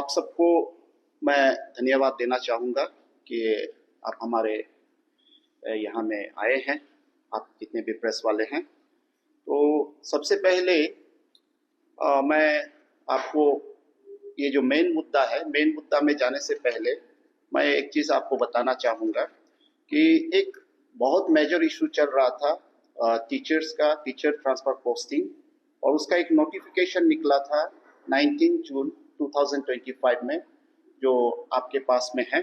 आप सबको मैं धन्यवाद देना चाहूँगा कि आप हमारे यहाँ में आए हैं, आप जितने भी प्रेस वाले हैं। तो सबसे पहले मैं आपको ये जो मेन मुद्दा में जाने से पहले मैं एक चीज़ आपको बताना चाहूँगा कि एक बहुत मेजर इशू चल रहा था टीचर्स का, टीचर ट्रांसफ़र पोस्टिंग, और उसका एक नोटिफिकेशन निकला था 19 जून 2025 में, जो आपके पास में है।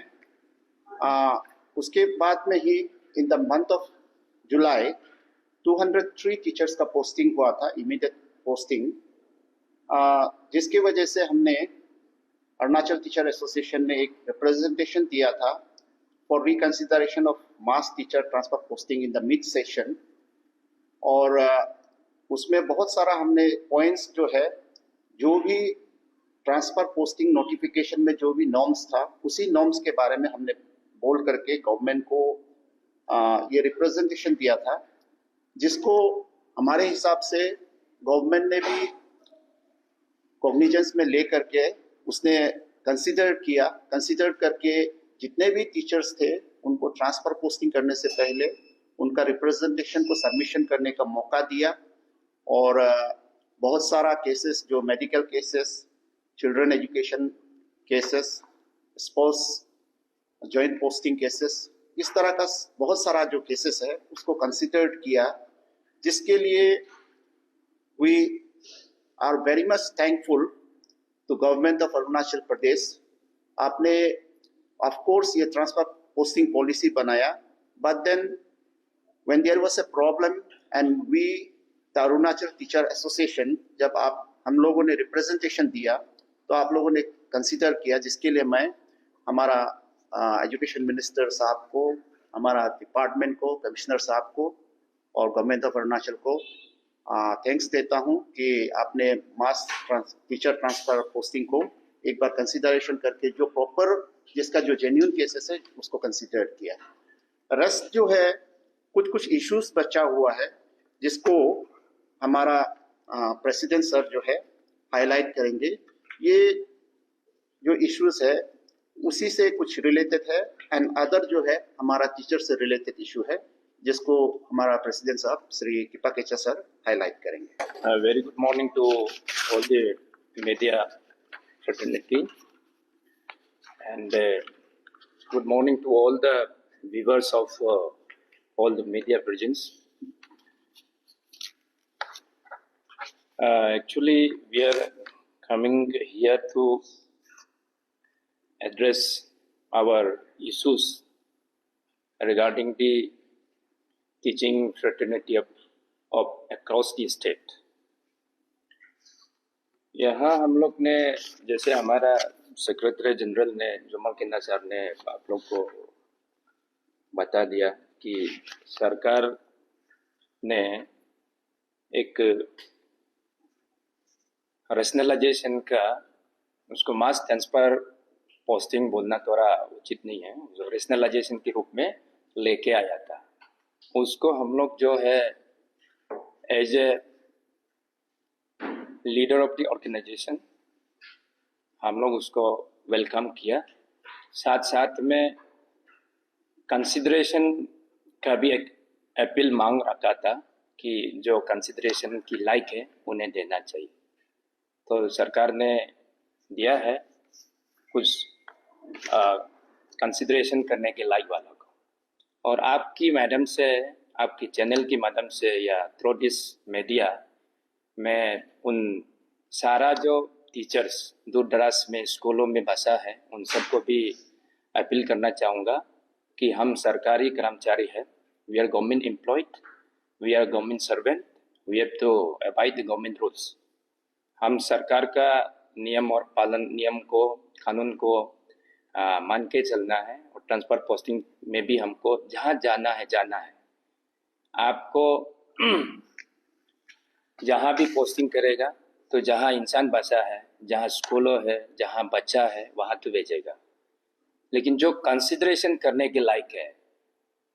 उसके बाद में ही in the month of July 203 teachers का पोस्टिंग हुआ था, इमीडिएट पोस्टिंग, जिसकी वजह से हमने अरुणाचल टीचर एसोसिएशन ने एक रिप्रेजेंटेशन दिया था for reconsideration of mass teacher transfer posting in the mid session. और उसमें बहुत सारा हमने पॉइंट्स जो है, जो भी ट्रांसफर पोस्टिंग नोटिफिकेशन में जो भी नॉर्म्स था, उसी नॉर्म्स के बारे में हमने बोल करके गवर्नमेंट को ये रिप्रेजेंटेशन दिया था, जिसको हमारे हिसाब से गवर्नमेंट ने भी कॉग्निजेंस में ले करके उसने कंसिडर करके जितने भी टीचर्स थे उनको ट्रांसफर पोस्टिंग करने से पहले उनका रिप्रेजेंटेशन को सबमिशन करने का मौका दिया। और बहुत सारा केसेस, जो medical cases, children education cases, spouse joint posting cases, इस तरह का बहुत सारा जो केसेस है उसको कंसिडर्ड किया, जिसके लिए we are very much thankful to government of Arunachal Pradesh. आपने ऑफ कोर्स ये ट्रांसफर पोस्टिंग पॉलिसी बनाया, but then when there was a problem and we the Arunachal teacher association, जब हम लोगों ने रिप्रेजेंटेशन दिया तो आप लोगों ने कंसिडर किया, जिसके लिए मैं हमारा एजुकेशन मिनिस्टर साहब को, हमारा डिपार्टमेंट को, कमिश्नर साहब को और गवर्नमेंट ऑफ अरुणाचल को थैंक्स देता हूं कि आपने मास टीचर ट्रांसफर पोस्टिंग को एक बार कंसिडरेशन करके जो प्रॉपर, जिसका जो जेन्युइन केसेस है उसको कंसिडर किया। रेस्ट जो है कुछ इश्यूज बचा हुआ है, जिसको हमारा प्रेसिडेंट सर जो है हाईलाइट करेंगे। ये जो इश्यूज है उसी से कुछ रिलेटेड है, एंड अदर जो है हमारा टीचर से रिलेटेड इशू है, जिसको हमारा प्रेसिडेंट साहब श्री किपा केचा सर हाईलाइट करेंगे। Very good morning to all the media fraternity, and good morning to all the viewers of all the media presence. Actually, we are coming here to address our issues regarding the teaching fraternity of across the state. यहाँ हम लोग ने, जैसे हमारा secretary general ने, जुमल किन्ना साहब ने आप लोग को बता दिया कि सरकार ने एक रेशनलाइजेशन का, उसको मास ट्रांसफर पोस्टिंग बोलना थोड़ा उचित नहीं है, जो रेशनलाइजेशन के रूप में लेके आया था, उसको हम लोग जो है as a leader of the organisation हम लोग उसको वेलकम किया। साथ साथ में कंसिडरेशन का भी एक अपील मांग रखा था कि जो कंसिडरेशन की लायक है उन्हें देना चाहिए। तो सरकार ने दिया है कुछ कंसिडरेशन करने के लायक वालों को, और आपकी मैडम से, आपकी चैनल की माध्यम से या थ्रू दिस मीडिया में उन सारा जो टीचर्स दूर दराज में स्कूलों में बसा है उन सबको भी अपील करना चाहूँगा कि हम सरकारी कर्मचारी हैं, we are government employed, we are government servant, we have to abide the government rules. हम सरकार का नियम और पालन, नियम को, कानून को मान के चलना है, और ट्रांसफर पोस्टिंग में भी हमको जहाँ जाना है। आपको जहाँ भी पोस्टिंग करेगा तो जहाँ इंसान बसा है, जहाँ स्कूलों है, जहाँ बच्चा है, वहाँ तो भेजेगा। लेकिन जो कंसिडरेशन करने के लायक है,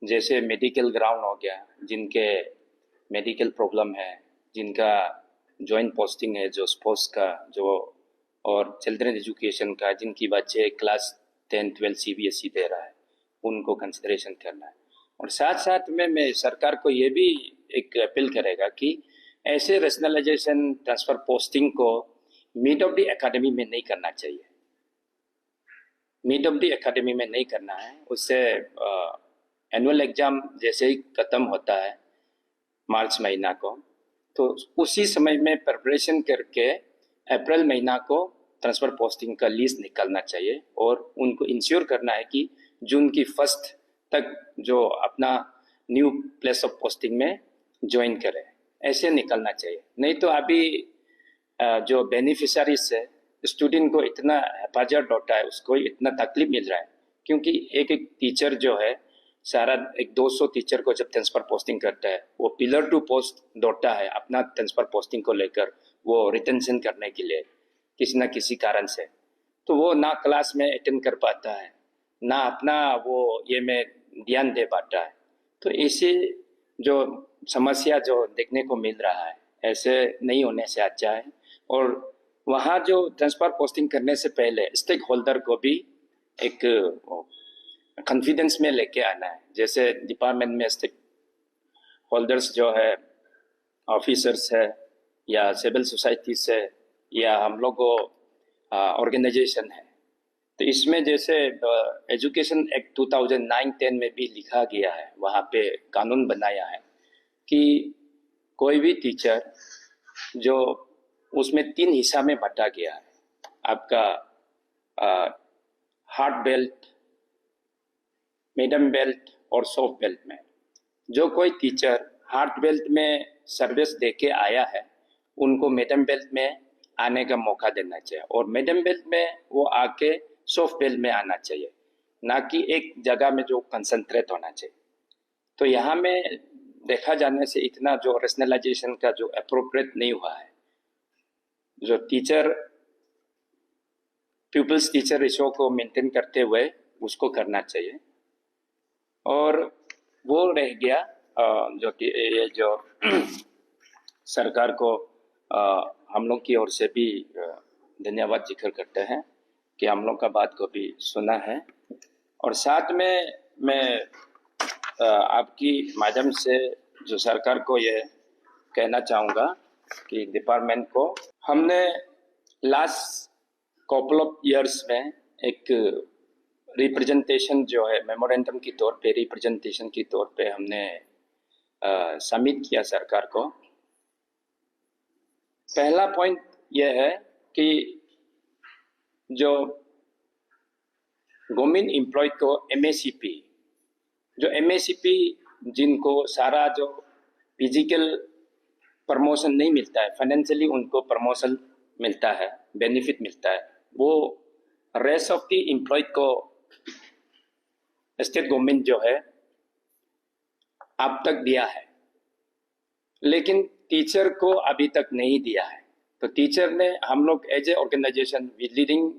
जैसे मेडिकल ग्राउंड हो गया, जिनके मेडिकल प्रॉब्लम है, जिनका जॉइंट पोस्टिंग है, जो स्पोर्ट्स का जो और चिल्ड्रन एजुकेशन का, जिनकी बच्चे क्लास 10-12 CBSE दे रहा है, उनको कंसिडरेशन करना है। और साथ साथ में मैं सरकार को ये भी एक अपील करेगा कि ऐसे रेशनलाइजेशन ट्रांसफर पोस्टिंग को मिड ऑफ द एकेडमी में नहीं करना चाहिए। मिड ऑफ द एकेडमी में नहीं करना है, उससे एनुअल एग्जाम जैसे ही खत्म होता है मार्च महीना को, तो उसी समय में प्रिपरेशन करके अप्रैल महीना को ट्रांसफर पोस्टिंग का लिस्ट निकालना चाहिए और उनको इंश्योर करना है कि जून की 1 तक जो अपना न्यू प्लेस ऑफ पोस्टिंग में ज्वाइन करे, ऐसे निकलना चाहिए। नहीं तो अभी जो बेनिफिशरीज है, स्टूडेंट को इतना हेफाजत होता है, उसको इतना तकलीफ मिल रहा है, क्योंकि एक एक टीचर जो है सारा एक 200 टीचर को जब ट्रांसफर पोस्टिंग करता है, वो पिलर टू पोस्ट दौड़ता है अपना ट्रांसफर पोस्टिंग को लेकर, वो रिटेंशन करने के लिए किसी न किसी कारण से, तो वो ना क्लास में अटेंड कर पाता है, ना अपना वो ये में ध्यान दे पाता है। तो ऐसे जो समस्या जो देखने को मिल रहा है, ऐसे नहीं होने से अच्छा है। और वहाँ जो ट्रांसफर पोस्टिंग करने से पहले स्टेक होल्डर को भी एक कॉन्फिडेंस में लेके आना है। जैसे डिपार्टमेंट में स्टेक होल्डर्स जो है, ऑफिसर्स है या सिविल सोसाइटी से या हम लोग ऑर्गेनाइजेशन है, तो इसमें जैसे एजुकेशन एक्ट 2009-10 में भी लिखा गया है, वहाँ पे कानून बनाया है कि कोई भी टीचर जो उसमें 3 हिस्सा में बांटा गया है, आपका हार्ड बेल्ट, मीडियम बेल्ट और सॉफ्ट बेल्ट में। जो कोई टीचर हार्ड बेल्ट में सर्विस देके आया है, उनको मीडियम बेल्ट में आने का मौका देना चाहिए और मीडियम बेल्ट में वो आके सॉफ्ट बेल्ट में आना चाहिए, ना कि एक जगह में जो कंसंट्रेट होना चाहिए। तो यहाँ में देखा जाने से इतना जो रेशनलाइजेशन का जो अप्रोप्रिएट नहीं हुआ है, जो टीचर प्यूपल्स टीचर रेशो को मेंटेन करते हुए उसको करना चाहिए। और वो रह गया जो सरकार को हम लोग की ओर से भी धन्यवाद जिक्र करते हैं कि हम लोग का बात को भी सुना है। और साथ में मैं आपकी माध्यम से जो सरकार को ये कहना चाहूँगा कि डिपार्टमेंट को, हमने लास्ट कपल ऑफ ईयर्स में एक रिप्रेजेंटेशन जो है मेमोरेंडम की तौर पे, रिप्रेजेंटेशन की तौर पे हमने सबमिट किया सरकार को। पहला पॉइंट यह है कि जो गवर्नमेंट एम्प्लॉय को MACP, जो MACP जिनको सारा जो फिजिकल प्रमोशन नहीं मिलता है, फाइनेंशियली उनको प्रमोशन मिलता है, बेनिफिट मिलता है, वो रेस्ट ऑफ द एम्प्लॉय को स्टेट गवर्नमेंट जो है अब तक दिया है, लेकिन टीचर को अभी तक नहीं दिया है। तो टीचर ने, हम लोग एज ए ऑर्गेनाइजेशन लीडिंग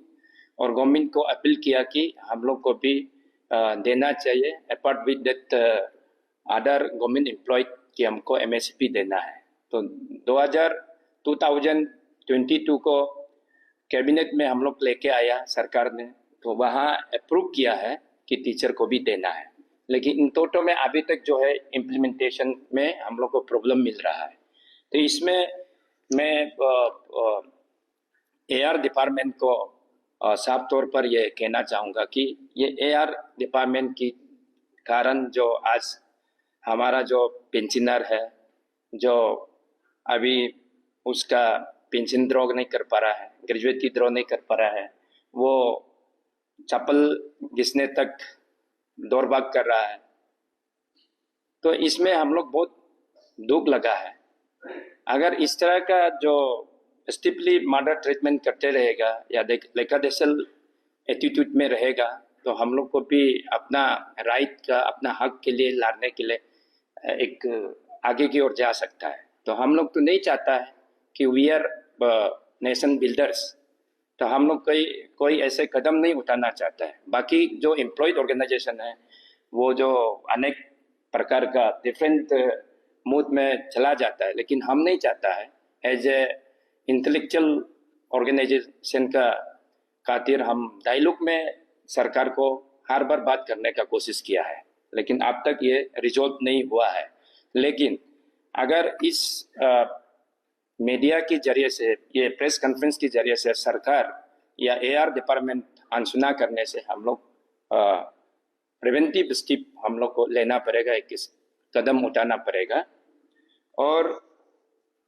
और गवर्नमेंट को अपील किया कि हम लोग को भी देना चाहिए, apart with that other government employ कि हमको MACP देना है। तो 2022 को कैबिनेट में हम लोग लेके आया सरकार ने, तो वहाँ अप्रूव किया है कि टीचर को भी देना है, लेकिन इन टोटो में अभी तक जो है इम्प्लीमेंटेशन में हम लोग को प्रॉब्लम मिल रहा है। तो इसमें मैं AR डिपार्टमेंट को साफ तौर पर ये कहना चाहूँगा कि ये AR डिपार्टमेंट की कारण जो आज हमारा जो पेंशनर है, जो अभी उसका पेंशन ड्रॉ नहीं कर पा रहा है, ग्रेजुएटी ड्रॉ नहीं कर पा रहा है, वो चप्पल घिसने तक दौड़ भाग कर रहा है, तो इसमें हम लोग बहुत दुख लगा है। अगर इस तरह का जो स्टिपली मर्डर ट्रीटमेंट करते रहेगा या लेकादेशल एटीट्यूड में रहेगा, तो हम लोग को भी अपना राइट का, अपना हक के लिए लड़ने के लिए एक आगे की ओर जा सकता है। तो हम लोग तो नहीं चाहता है कि वी आर नेशन बिल्डर्स, तो हम लोग कोई ऐसे कदम नहीं उठाना चाहता है। बाकी जो एम्प्लॉयड ऑर्गेनाइजेशन है, वो जो अनेक प्रकार का डिफरेंट मूड में चला जाता है, लेकिन हम नहीं चाहता है एज ए इंटेलेक्चुअल ऑर्गेनाइजेशन का खातिर हम डायलॉग में सरकार को हर बार बात करने का कोशिश किया है, लेकिन अब तक ये रिजॉल्व नहीं हुआ है। लेकिन अगर इस मीडिया के जरिए से, ये प्रेस कॉन्फ्रेंस के जरिए से सरकार या एआर डिपार्टमेंट अनसुना करने से हम लोग प्रिवेंटिव स्टेप हम लोग को लेना पड़ेगा, एक कदम उठाना पड़ेगा। और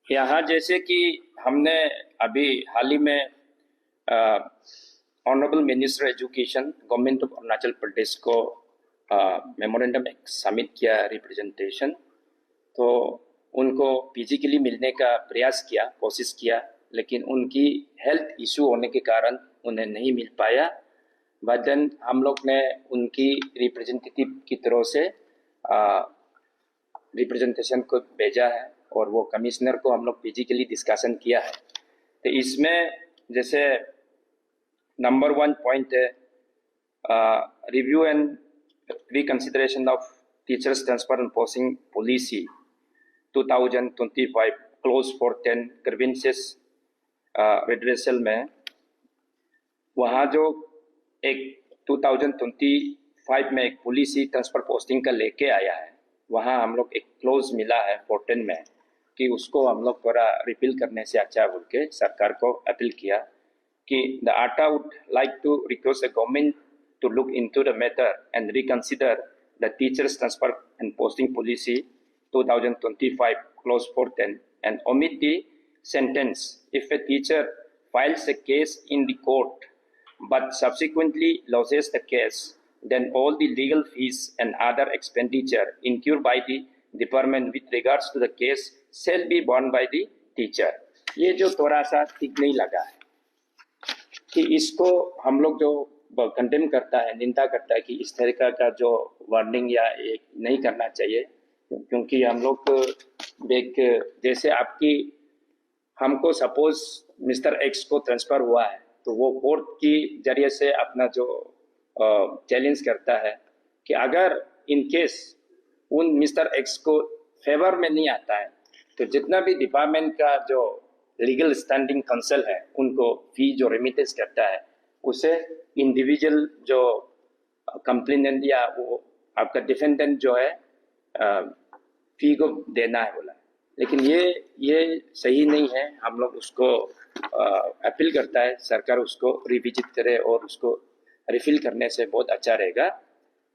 यहाँ जैसे कि हमने अभी हाल ही में honourable minister education government of Arunachal Pradesh को मेमोरेंडम एक सबमिट किया रिप्रेजेंटेशन, तो उनको फिजिकली मिलने का प्रयास किया, कोशिश किया, लेकिन उनकी हेल्थ इशू होने के कारण उन्हें नहीं मिल पाया। बट देन हम लोग ने उनकी रिप्रेजेंटेटिव की तरफ से रिप्रेजेंटेशन को भेजा है और वो कमिश्नर को हम लोग फिजिकली डिस्कशन किया है। तो इसमें जैसे नंबर 1 पॉइंट है review and reconsideration of teachers transfer and posting policy 2025 close for 10 grievances redressal में वहाँ जो एक 2025 में एक पॉलिसी ट्रांसफर पोस्टिंग का लेके आया है, वहाँ हम लोग एक क्लोज मिला है 14 में कि उसको हम लोग थोड़ा रिपील करने से अच्छा बोल के सरकार को अपील किया कि the ATA would like to request the government to look into the matter and reconsider the teachers transfer and posting policy 2025 clause 410 and omit the sentence if a teacher files a case in the court but subsequently loses the case, then all the legal fees and other expenditure incurred by the department with regards to the case shall be borne by the teacher। ये जो थोड़ा सा ठीक नहीं लगा है कि इसको हम लोग जो कंडेम करता है, निंदा करता है कि इस तरीका का जो वार्निंग या एक नहीं करना चाहिए, क्योंकि हम लोग एक जैसे आपकी हमको सपोज मिस्टर एक्स को ट्रांसफर हुआ है तो वो कोर्ट की जरिए से अपना जो चैलेंज करता है कि अगर इन केस उन मिस्टर एक्स को फेवर में नहीं आता है तो जितना भी डिपार्टमेंट का जो लीगल स्टैंडिंग काउंसिल है उनको फी जो रेमिटेंस करता है उसे इंडिविजुअल जो कंप्लेनेंट या वो आपका डिफेंडेंट जो है फी को देना है बोला। लेकिन ये सही नहीं है। हम लोग उसको अपील करता है सरकार उसको रिविजिट करे और उसको रिफिल करने से बहुत अच्छा रहेगा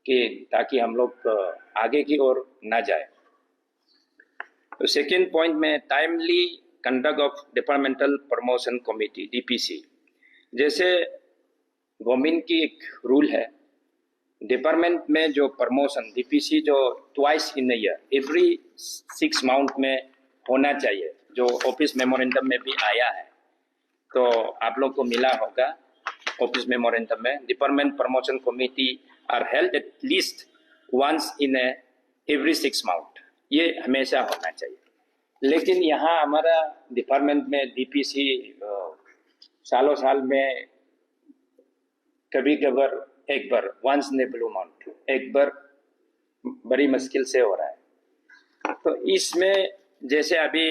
कि ताकि हम लोग आगे की ओर ना जाए। तो सेकेंड पॉइंट में timely conduct of departmental promotion committee DPC, जैसे गवर्नमेंट की एक रूल है डिपार्टमेंट में जो प्रमोशन DPC जो twice in year every 6 month में होना चाहिए, जो ऑफिस मेमोरेंडम में भी आया है। तो आप लोग को मिला होगा ऑफिस मेमोरेंडम में department promotion committee are held at least once in every 6 month, ये हमेशा होना चाहिए। लेकिन यहाँ हमारा डिपार्टमेंट में DPC सालों साल में कभी कभार एक बार वंस ने ब्लू मंथ एक बार बड़ी मुश्किल से हो रहा है। तो इसमें जैसे अभी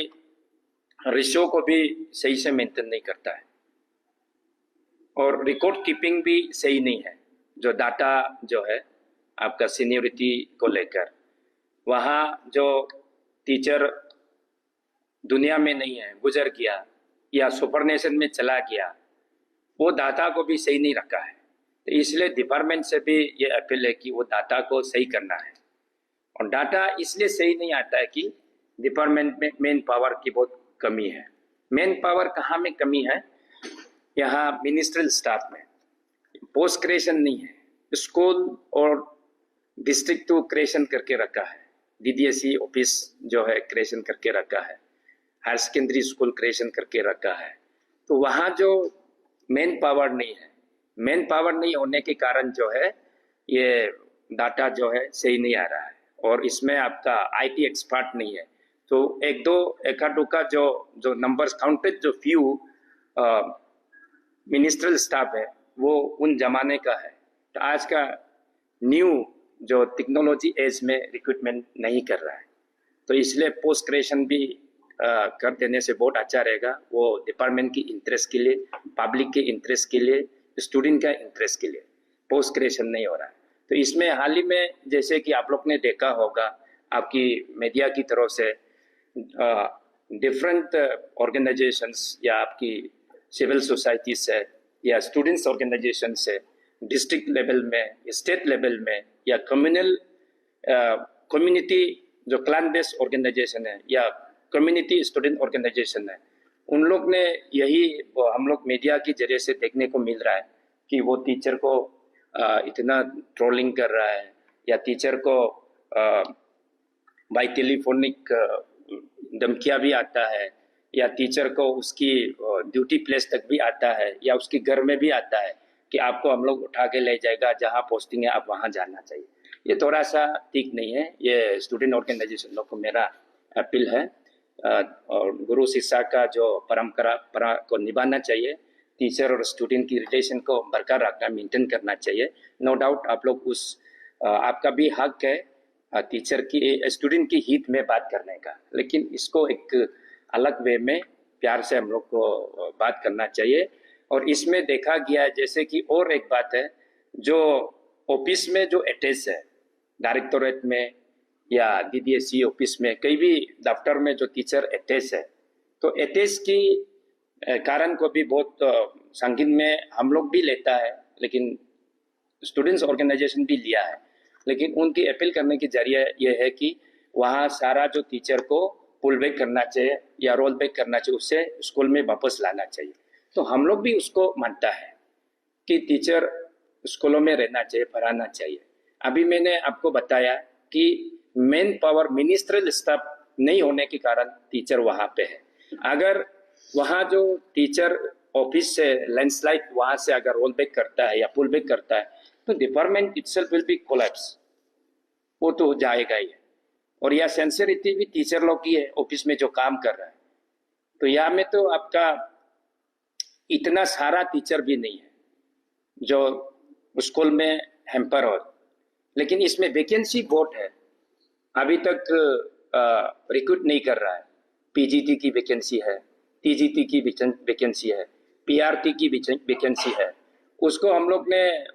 रेशियो को भी सही से मेंटेन नहीं करता है और रिकॉर्ड कीपिंग भी सही नहीं है। जो डाटा जो है आपका सीनियरिटी को लेकर, वहाँ जो टीचर दुनिया में नहीं है, गुजर गया या सुपरनेशन में चला गया, वो डाटा को भी सही नहीं रखा है। तो इसलिए डिपार्टमेंट से भी ये अपील है कि वो डाटा को सही करना है। और डाटा इसलिए सही नहीं आता है कि डिपार्टमेंट में मैन पावर की बहुत कमी है। मैन पावर कहाँ में कमी है? यहाँ मिनिस्ट्रियल स्टाफ में पोस्ट क्रिएशन नहीं है। स्कूल और डिस्ट्रिक्ट टू क्रिएशन करके रखा है, DDSE ऑफिस जो है क्रिएशन करके रखा है, हायर सेकेंडरी स्कूल क्रिएशन करके रखा है। तो वहाँ जो मैन पावर नहीं है, मैन पावर नहीं होने के कारण जो है ये डाटा जो है सही नहीं आ रहा है और इसमें आपका IT एक्सपर्ट नहीं है। तो एक दो एका दुका जो नंबर्स काउंटेड जो फ्यू मिनिस्ट्रियल स्टाफ है वो उन जमाने का है। तो आज का न्यू जो टेक्नोलॉजी एज में रिक्रूटमेंट नहीं कर रहा है, तो इसलिए पोस्ट ग्रेजुएशन भी कर देने से बहुत अच्छा रहेगा। वो डिपार्टमेंट की इंटरेस्ट के लिए, पब्लिक के इंटरेस्ट के लिए, स्टूडेंट का इंटरेस्ट के लिए पोस्ट क्रिएशन नहीं हो रहा है। तो इसमें हाल ही में जैसे कि आप लोग ने देखा होगा आपकी मीडिया की तरफ से डिफरेंट ऑर्गेनाइजेशंस या आपकी सिविल सोसाइटी से या स्टूडेंट्स ऑर्गेनाइजेशन से डिस्ट्रिक्ट लेवल में, स्टेट लेवल में या कम्युनिटी जो क्लान बेस्ड ऑर्गेनाइजेशन है या कम्युनिटी स्टूडेंट ऑर्गेनाइजेशन है, उन लोग ने यही हम लोग मीडिया के जरिए से देखने को मिल रहा है कि वो टीचर को इतना ट्रोलिंग कर रहा है या टीचर को बाई टेलीफोनिक धमकियां भी आता है या टीचर को उसकी ड्यूटी प्लेस तक भी आता है या उसके घर में भी आता है कि आपको हम लोग उठा के ले जाएगा, जहाँ पोस्टिंग है आप वहाँ जाना चाहिए। ये थोड़ा सा ठीक नहीं है। ये स्टूडेंट ऑर्गेनाइजेशन लोग को मेरा अपील है और गुरु शिष्य का जो परंपरा को निभाना चाहिए, टीचर और स्टूडेंट की रिलेशन को बरकरार रखना, मेंटेन करना चाहिए। नो डाउट आप लोग उस आपका भी हक है टीचर की स्टूडेंट की हित में बात करने का, लेकिन इसको एक अलग वे में प्यार से हम लोग को बात करना चाहिए। और इसमें देखा गया जैसे कि और एक बात है, जो ऑफिस में जो अटैच है डायरेक्टोरेट में या DDSE ऑफिस में, कई भी दफ्तर में जो टीचर अटैच है, तो अटैच की कारण को भी बहुत संगीन में हम लोग भी लेता है, लेकिन स्टूडेंट्स ऑर्गेनाइजेशन भी लिया है। लेकिन उनकी अपील करने की जरिए ये है कि वहाँ सारा जो टीचर को पुल बैक करना चाहिए या रोल बैक करना चाहिए, उससे स्कूल में वापस लाना चाहिए। तो हम लोग भी उसको मानता है कि टीचर स्कूलों में रहना चाहिए, पढ़ाना चाहिए। अभी मैंने आपको बताया कि मेन पावर मिनिस्ट्रियल स्टाफ नहीं होने के कारण टीचर वहाँ पे है। अगर वहाँ जो टीचर ऑफिस से लैंडस्लाइड वहाँ से अगर रोल बैक करता है या पुल बैक करता है, तो department itself will be collapse, वो तो जाएगा ही। और यह सेंसिटिविटी भी टीचर लोग की है ऑफिस में जो काम कर रहा है। तो यहाँ में तो आपका इतना सारा टीचर भी नहीं है जो स्कूल में हेम्पर हो, लेकिन इसमें वैकेंसी बहुत है, अभी तक रिक्रूट नहीं कर रहा है। PGT की वैकेंसी है, TGT की वैकेंसी है, PRT की वैकेंसी है। उसको हम लोग ने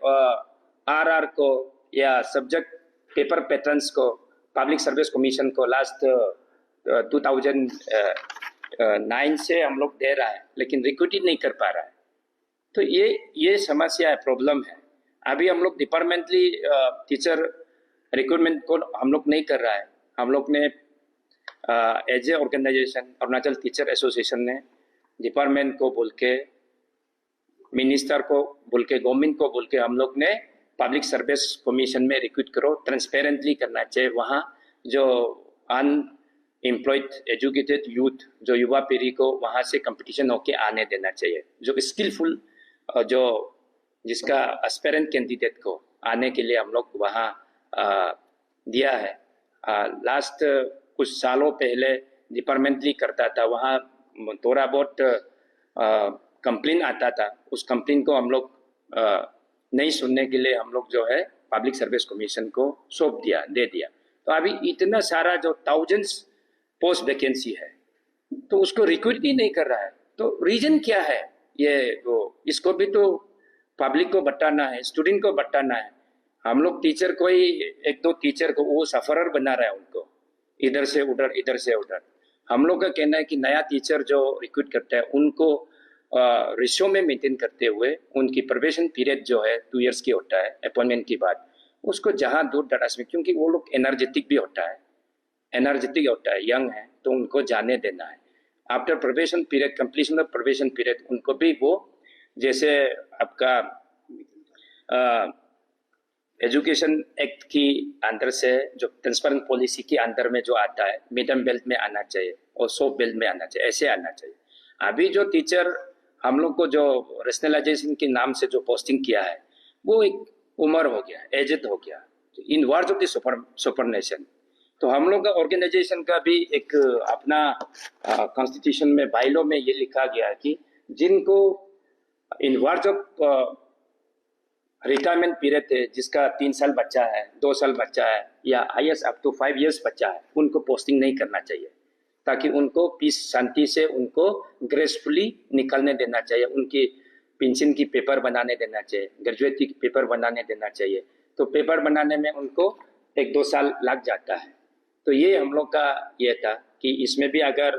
RR को या सब्जेक्ट पेपर पैटर्न्स को पब्लिक सर्विस कमीशन को लास्ट 2009 से हम लोग दे रहा है, लेकिन रिक्रूट ही नहीं कर पा रहा है। तो ये समस्या है, प्रॉब्लम है। अभी हम लोग डिपार्टमेंटली टीचर रिक्रूटमेंट को हम लोग नहीं कर रहा है। हम लोग ने as a organisation Arunachal teacher association ने डिपार्टमेंट को बोल के, मिनिस्टर को बोल के, गवर्नमेंट को बोल के हम लोग ने पब्लिक सर्विस कमीशन में रिक्रूट करो, ट्रांसपेरेंटली करना चाहिए। वहाँ जो अनएम्प्लॉयड एजुकेटेड यूथ, जो युवा पीढ़ी को वहाँ से कंपटीशन होके आने देना चाहिए। जो स्किलफुल जो जिसका एस्पिरेंट कैंडिडेट को आने के लिए हम लोग वहाँ दिया है। लास्ट कुछ सालों पहले डिपार्टमेंटली करता था, वहाँ थोड़ा बहुत कंप्लेन आता था। उस कंप्लेन को हम लोग नहीं सुनने के लिए हम लोग जो है पब्लिक सर्विस कमीशन को सौंप दिया, दे दिया। तो अभी इतना सारा जो थाउजेंड्स पोस्ट वैकेंसी है, तो उसको रिक्रूट ही नहीं कर रहा है। तो रीजन क्या है? ये वो इसको भी तो पब्लिक को बताना है, स्टूडेंट को बताना है। हम लोग टीचर को ही, एक दो टीचर को वो सफरर बना रहा है, उनको इधर से उधर, इधर से उधर। हम लोग का कहना है कि नया टीचर जो रिक्रूट करता है उनको रेशियो में मेंटेन करते हुए उनकी प्रोबेशन पीरियड जो है 2 इयर्स की होता है अपॉइंटमेंट के बाद, उसको जहाँ दूर दराज में, क्योंकि वो लोग एनर्जेटिक भी होता है, यंग है, तो उनको जाने देना है। After probation period, completion of probation period, उनको भी वो जैसे आपका एजुकेशन एक्ट की अंदर से जो ट्रांसपेरेंट पॉलिसी के अंदर में जो आता है, मिडम बेल्ट में आना चाहिए और सॉफ्ट बेल्ट में आना चाहिए, ऐसे आना चाहिए। अभी जो टीचर हम लोग को जो रेशनलाइजेशन के नाम से जो पोस्टिंग किया है, वो एक उम्र हो गया, एजेड हो गया, इन वर्ड्स ऑफ द सुपरनेशन। तो हम लोग का ऑर्गेनाइजेशन का भी एक अपना कॉन्स्टिट्यूशन में, बाइलॉ में ये लिखा गया है कि जिनको इन वर्ड्स ऑफ रिटायरमेंट पीरियड है, जिसका 3 साल बच्चा है, 2 साल बच्चा है या हाईएस्ट अप टू 5 इयर्स बच्चा है, उनको पोस्टिंग नहीं करना चाहिए। ताकि उनको पीस शांति से उनको ग्रेसफुली निकलने देना चाहिए, उनकी पेंशन की पेपर बनाने देना चाहिए, ग्रेजुएट की पेपर बनाने देना चाहिए। तो पेपर बनाने में उनको 1-2 साल लग जाता है। तो ये हम लोग का ये था कि इसमें भी अगर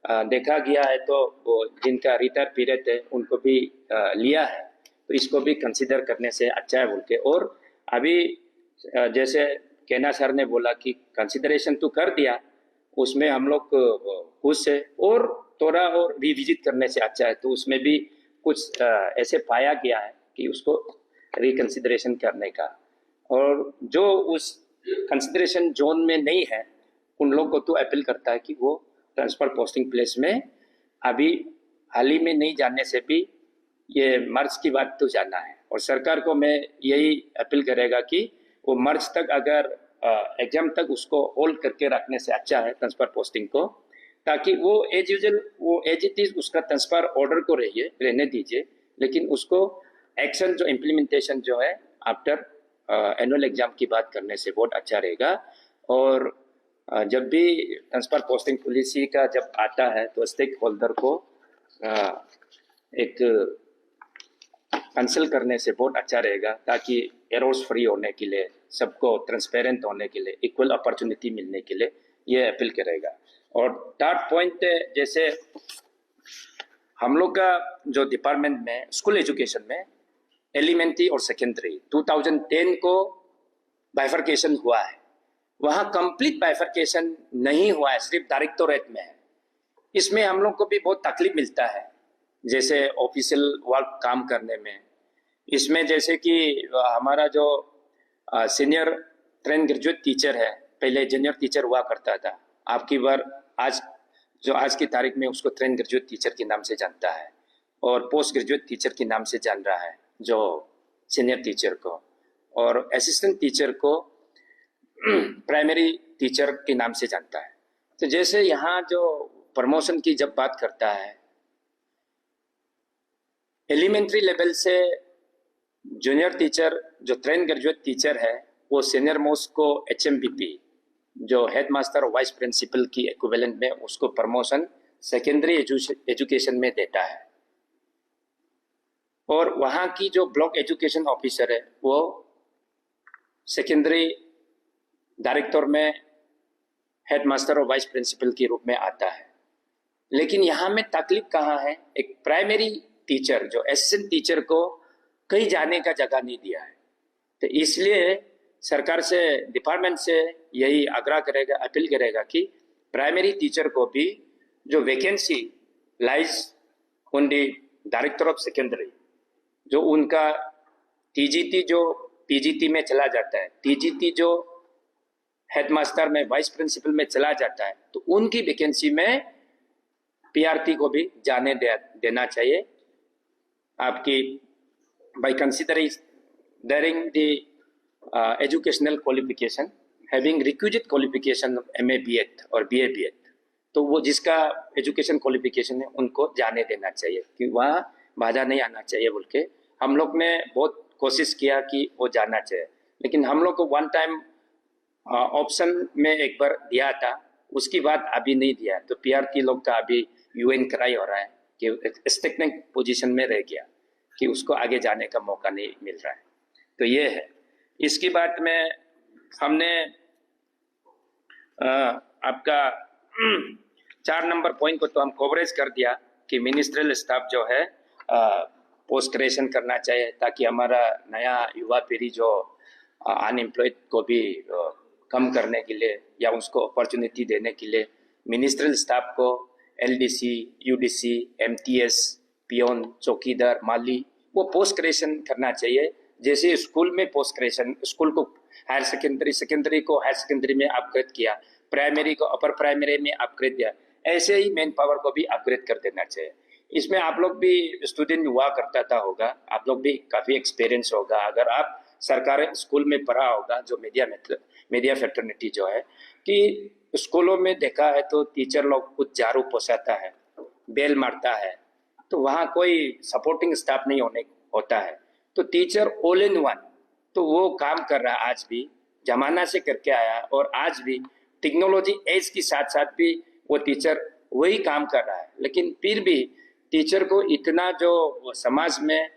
देखा गया है तो वो जिनका रिटायर पीरियड है उनको भी लिया है, तो इसको भी कंसिडर करने से अच्छा है बोल के। और अभी जैसे केना सर ने बोला कि कंसिडरेशन तो कर दिया, उसमें हम लोग खुश है और थोड़ा और रिविजिट करने से अच्छा है। तो उसमें भी कुछ ऐसे पाया गया है कि उसको रिकंसिडरेशन करने का, और जो उस कंसिडरेशन जोन में नहीं है उन लोग को तो अपील करता है कि वो ट्रांसफर पोस्टिंग प्लेस में अभी हाल ही में नहीं जाने से भी ये मार्च की बात तो जाना है। और सरकार को मैं यही अपील करेगा कि वो मार्च तक अगर एग्जाम तक उसको होल्ड करके रखने से अच्छा है ट्रांसफर पोस्टिंग को, ताकि वो एज यूजुअल वो एज इट इज उसका ट्रांसफर ऑर्डर को रहने दीजिए, लेकिन उसको एक्शन जो इम्प्लीमेंटेशन जो है आफ्टर एनुअल एग्जाम की बात करने से बहुत अच्छा रहेगा। और जब भी ट्रांसफर पोस्टिंग पॉलिसी का जब आता है तो स्टेक होल्डर को एक कंसल्ट करने से बहुत अच्छा रहेगा, ताकि एरर्स फ्री होने के लिए, सबको ट्रांसपेरेंट होने के लिए, इक्वल अपॉर्चुनिटी मिलने के लिए ये अपील करेगा। और थर्ड पॉइंट, जैसे हम लोग का जो डिपार्टमेंट में स्कूल एजुकेशन में एलिमेंट्री और सेकेंडरी 2010 को बाइफर्केशन हुआ है, वहाँ कंप्लीट बाइफर्केशन नहीं हुआ है, सिर्फ डायरेक्टोरेट में है। इसमें हम लोग को भी बहुत तकलीफ मिलता है, जैसे ऑफिशियल वर्क काम करने में। इसमें जैसे कि हमारा जो सीनियर ट्रेन ग्रेजुएट टीचर है, पहले जूनियर टीचर हुआ करता था, आपकी बार आज की तारीख में उसको ट्रेन ग्रेजुएट टीचर के नाम से जानता है, और पोस्ट ग्रेजुएट टीचर के नाम से जान रहा है जो सीनियर टीचर को, और असिस्टेंट टीचर को प्राइमरी टीचर के नाम से जानता है। तो जैसे यहाँ जो प्रमोशन की जब बात करता है, एलिमेंट्री लेवल से जूनियर टीचर जो ट्रेन ग्रेजुएट टीचर है वो सीनियर मोस्ट को HMPP जो हेड मास्टर और वाइस प्रिंसिपल की इक्विवेलेंट में उसको प्रमोशन सेकेंडरी एजुकेशन में देता है। और वहाँ की जो ब्लॉक एजुकेशन ऑफिसर है वो सेकेंडरी डायरेक्टर में हेड मास्टर और वाइस प्रिंसिपल के रूप में आता है। लेकिन यहाँ में तकलीफ कहाँ है, एक प्राइमरी टीचर जो असिस्टेंट टीचर को कहीं जाने का जगह नहीं दिया है। तो इसलिए सरकार से, डिपार्टमेंट से यही आग्रह करेगा, अपील करेगा कि प्राइमरी टीचर को भी जो vacancy lies on the director of secondary, जो उनका TGT जो PGT में चला जाता है, TGT जो हेडमास्टर में वाइस प्रिंसिपल में चला जाता है, तो उनकी वैकेंसी में PRT को भी जाने देना चाहिए। आपकी by considering the educational qualification, having requisite qualification of MA B.Ed और BA B.Ed, तो वो जिसका एजुकेशन क्वालिफिकेशन है उनको जाने देना चाहिए कि वहाँ बाधा नहीं आना चाहिए बोल के। हम लोग ने बहुत कोशिश किया कि वो जाना चाहिए, लेकिन हम लोग को वन टाइम ऑप्शन में एक बार दिया था, उसकी बात अभी नहीं दिया। तो PRT लोग का अभी UN कराई हो रहा है कि स्टेटमेंट पोजीशन में रह गया कि उसको आगे जाने का मौका नहीं मिल रहा है। तो ये है। इसकी बात में हमने आपका 4 नंबर पॉइंट को तो हम कवरेज कर दिया कि मिनिस्ट्रियल स्टाफ जो है पोस्ट ग्रेजुएशन करना चाहिए, ताकि हमारा नया युवा पीढ़ी जो अनएम्प्लॉयड को भी कम करने के लिए या उसको अपॉर्चुनिटी देने के लिए मिनिस्ट्रियल स्टाफ को LDC, UDC, MTS, पियोन, चौकीदार, माली वो पोस्ट ग्रेजुएशन करना चाहिए। जैसे स्कूल में पोस्ट ग्रेजुएशन, स्कूल को हायर सेकेंडरी, सेकेंडरी को हायर सेकेंडरी में अपग्रेड किया, प्राइमरी को अपर प्राइमरी में अपग्रेड किया, ऐसे ही मैन पावर को भी अपग्रेड कर देना चाहिए। इसमें आप लोग भी स्टूडेंट हुआ करता होगा, आप लोग भी काफ़ी एक्सपीरियंस होगा। अगर आप सरकारी स्कूल में पढ़ा होगा, जो मीडिया फ्रेटर्निटी जो है, कि स्कूलों में देखा है तो टीचर लोग कुछ झाड़ू पोछाता है, बेल मारता है, तो वहाँ कोई सपोर्टिंग स्टाफ नहीं होता है। तो टीचर ऑल इन वन, तो वो काम कर रहा है, आज भी जमाना से करके आया, और आज भी टेक्नोलॉजी एज के साथ साथ भी वो टीचर वही काम कर रहा है, लेकिन फिर भी टीचर को इतना जो समाज में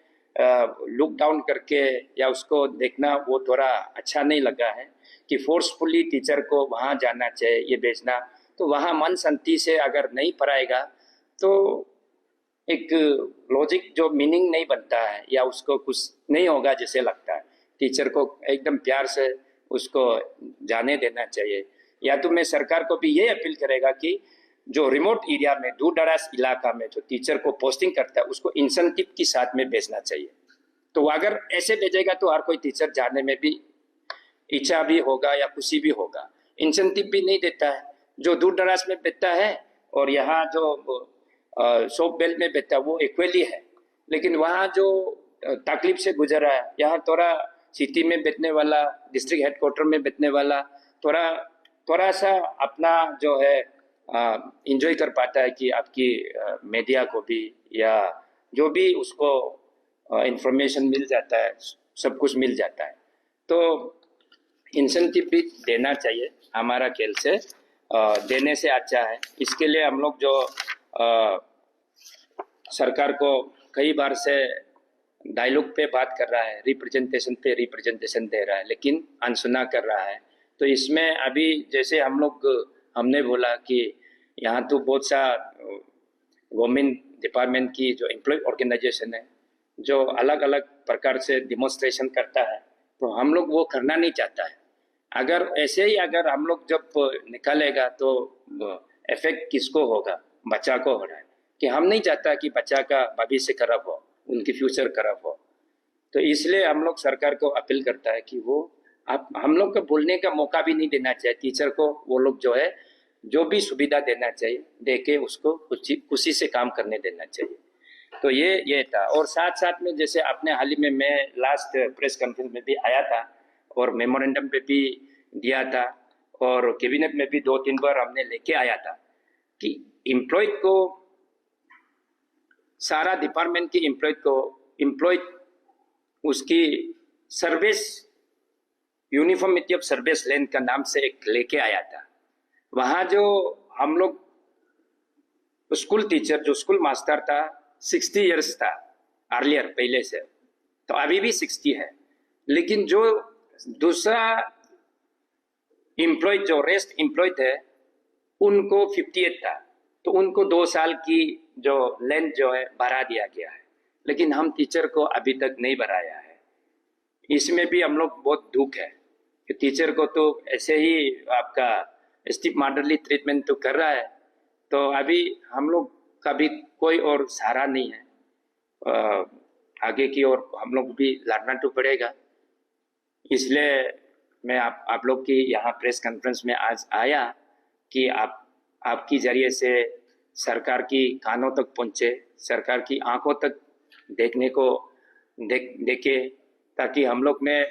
लुक डाउन करके या उसको देखना वो थोड़ा अच्छा नहीं लगा है कि फोर्सफुली टीचर को वहाँ जाना चाहिए, ये भेजना। तो वहाँ मन शांति से अगर नहीं पढ़ाएगा तो एक लॉजिक जो मीनिंग नहीं बनता है या उसको कुछ नहीं होगा जैसे लगता है। टीचर को एकदम प्यार से उसको जाने देना चाहिए। या तो मैं सरकार को भी ये अपील करेगा कि जो रिमोट एरिया में, दूर दराज इलाका में जो टीचर को पोस्टिंग करता है उसको इंसेंटिव के साथ में भेजना चाहिए। तो अगर ऐसे भेजेगा तो हर कोई टीचर जाने में भी इच्छा भी होगा या खुशी भी होगा। इंसेंटिव भी नहीं देता है, जो दूर दराज में बैठता है और यहाँ जो सोप बेल्ट में बैठता है वो इक्वली है, लेकिन वहाँ जो तकलीफ से गुजर रहा है, यहाँ थोड़ा सिटी में बैठने वाला, डिस्ट्रिक्ट हेडक्वार्टर में बैठने वाला थोड़ा सा अपना जो है इंजॉय कर पाता है कि आपकी मीडिया को भी या जो भी उसको इंफॉर्मेशन मिल जाता है, सब कुछ मिल जाता है। तो इंसेंटिव भी देना चाहिए हमारा खेल से, देने से अच्छा है। इसके लिए हम लोग जो सरकार को कई बार से डायलॉग पे बात कर रहा है, रिप्रेजेंटेशन पे रिप्रेजेंटेशन दे रहा है, लेकिन अनसुना कर रहा है। तो इसमें अभी जैसे हमने बोला कि यहाँ तो बहुत सा गवर्नमेंट डिपार्टमेंट की जो एम्प्लॉय ऑर्गेनाइजेशन है जो अलग अलग प्रकार से डिमॉन्स्ट्रेशन करता है, तो हम लोग वो करना नहीं चाहता है। अगर ऐसे ही अगर हम लोग जब निकालेगा तो इफेक्ट किसको होगा? बच्चा को हो रहा है कि हम नहीं चाहता कि बच्चा का भविष्य खराब हो, उनकी फ्यूचर खराब हो। तो इसलिए हम लोग सरकार को अपील करता है कि वो हम लोग को बोलने का मौका भी नहीं देना चाहिए टीचर को। वो लोग जो है जो भी सुविधा देना चाहिए दे के उसको खुशी से काम करने देना चाहिए। तो ये था। और साथ साथ में जैसे अपने हाल ही में मैं लास्ट प्रेस कॉन्फ्रेंस में भी आया था और मेमोरेंडम पे भी दिया था और कैबिनेट में भी 2-3 बार हमने लेके आया था कि एम्प्लॉय को, सारा डिपार्टमेंट की एम्प्लॉय उसकी service, uniformity of service lane का नाम से एक लेके आया था। वहाँ जो हम लोग स्कूल टीचर, जो स्कूल मास्टर था 60 इयर्स था अर्लियर पहले से, तो अभी भी 60 है, लेकिन जो दूसरा एम्प्लॉय जो रेस्ट एम्प्लॉय थे उनको 58 था, तो उनको 2 साल की जो लेंथ जो है बढ़ा दिया गया है, लेकिन हम टीचर को अभी तक नहीं बढ़ाया है। इसमें भी हम लोग बहुत दुख है कि टीचर को तो ऐसे ही आपका स्टीप मॉडरली ट्रीटमेंट तो कर रहा है, तो अभी हम लोग का भी कोई और सहारा नहीं है। आगे की ओर हम लोग भी लड़ना तो पड़ेगा। इसलिए मैं आप लोग की यहाँ प्रेस कॉन्फ्रेंस में आज आया कि आपकी जरिए से सरकार की कानों तक पहुँचे, सरकार की आंखों तक देखने को देखे, ताकि हम लोग में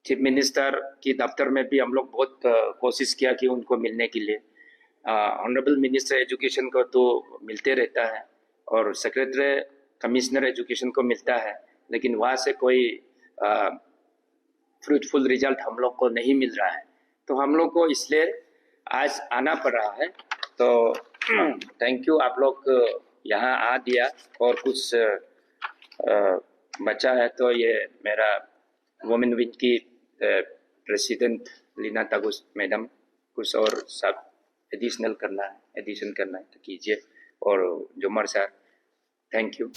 चीफ मिनिस्टर की दफ्तर में भी हम लोग बहुत कोशिश किया कि उनको मिलने के लिए। ऑनरेबल मिनिस्टर एजुकेशन को तो मिलते रहता है और सेक्रेटरी कमिश्नर एजुकेशन को मिलता है, लेकिन वहाँ से कोई फ्रूटफुल रिजल्ट हम लोग को नहीं मिल रहा है। तो हम लोग को इसलिए आज आना पड़ रहा है। तो थैंक यू, आप लोग यहाँ आ दिया और कुछ बचा है तो ये मेरा वुमेन विंग की प्रेसिडेंट लीना तागुस मैडम कुछ और सब एडिशन करना है तो कीजिए। और जुमर सर, थैंक यू।